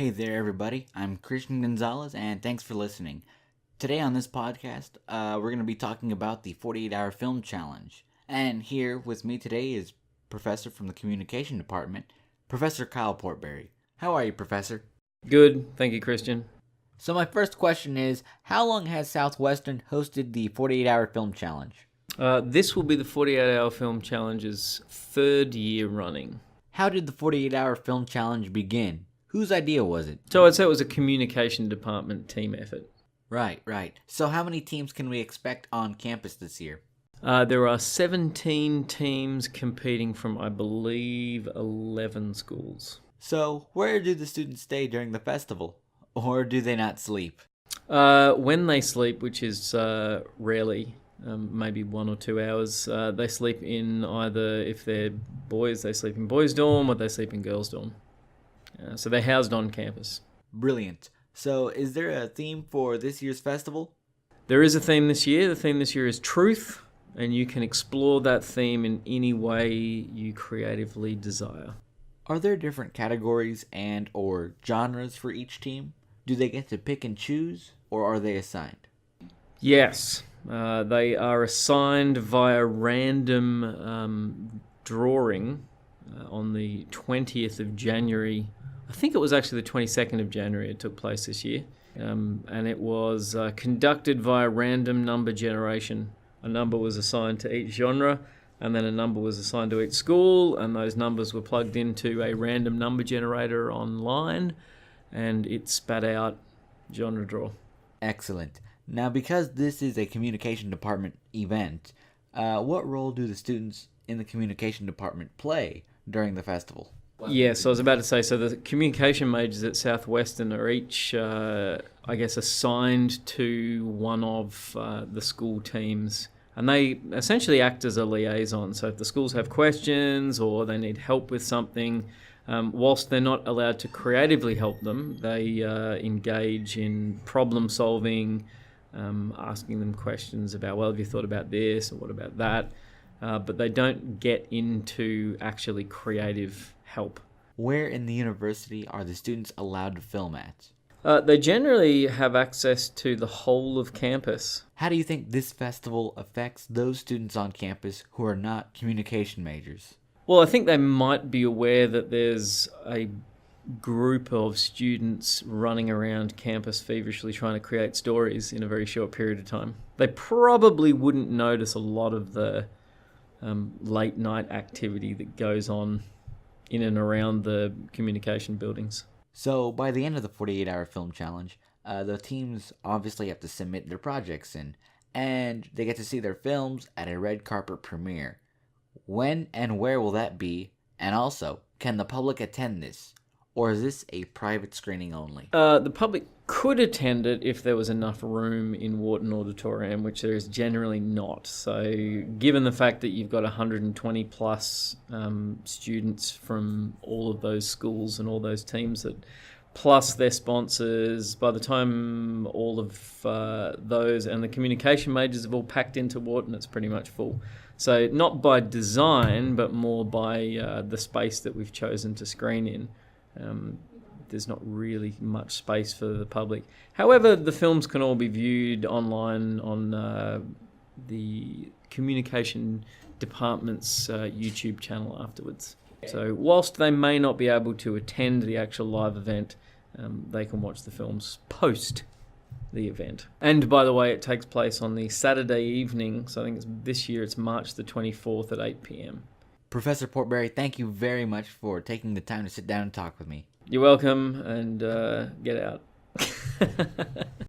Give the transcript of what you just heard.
Hey there, everybody. I'm Christian Gonzalez, and thanks for listening. Today on this podcast, we're going to be talking about the 48-hour film challenge. And here with me today is Professor from the Communication Department, Professor Kyle Portberry. How are you, Professor? Good, thank you, Christian. So my first question is, how long has Southwestern hosted the 48-hour film challenge? This will be the 48-hour film challenge's third year running. How did the 48-hour film challenge begin? Whose idea was it? So I'd say it was a communication department team effort. Right. So how many teams can we expect on campus this year? There are 17 teams competing from, I believe, 11 schools. So where do the students stay during the festival? Or do they not sleep? When they sleep, which is rarely, maybe 1 or 2 hours, they sleep in either, if they're boys, they sleep in boys' dorm, or they sleep in girls' dorm. So they're housed on campus. Brilliant. So is there a theme for this year's festival? There is a theme this year. The theme this year is truth, and you can explore that theme in any way you creatively desire. Are there different categories and or genres for each team? Do they get to pick and choose, or are they assigned? Yes, they are assigned via random drawing on the 20th of January. I think it was actually the 22nd of January it took place this year. And it was conducted via random number generation. A number was assigned to each genre, and then a number was assigned to each school, and those numbers were plugged into a random number generator online, and it spat out genre draw. Excellent. Now, because this is a communication department event, what role do the students in the communication department play during the festival? Yes, I was about to say, so the communication majors at Southwestern are each, assigned to one of the school teams. And they essentially act as a liaison. So if the schools have questions or they need help with something, whilst they're not allowed to creatively help them, they engage in problem solving, asking them questions about, well, have you thought about this or what about that? But they don't get into actually creative help. Where in the university are the students allowed to film at? They generally have access to the whole of campus. How do you think this festival affects those students on campus who are not communication majors? Well, I think they might be aware that there's a group of students running around campus feverishly trying to create stories in a very short period of time. They probably wouldn't notice a lot of the late night activity that goes on in and around the communication buildings. So by the end of the 48-hour film challenge, the teams obviously have to submit their projects in, and they get to see their films at a red carpet premiere. When and where will that be? And also, can the public attend this? Or is this a private screening only? The public could attend it if there was enough room in Wharton Auditorium, which there is generally not. So given the fact that you've got 120 plus students from all of those schools and all those teams, that plus their sponsors, by the time all of those and the communication majors have all packed into Wharton, it's pretty much full. So not by design, but more by the space that we've chosen to screen in. There's not really much space for the public. However, the films can all be viewed online on the communication department's YouTube channel afterwards. So whilst they may not be able to attend the actual live event, they can watch the films post the event. And by the way, it takes place on the Saturday evening, so I think this year it's March the 24th at 8 p.m. Professor Portberry, thank you very much for taking the time to sit down and talk with me. You're welcome, and get out.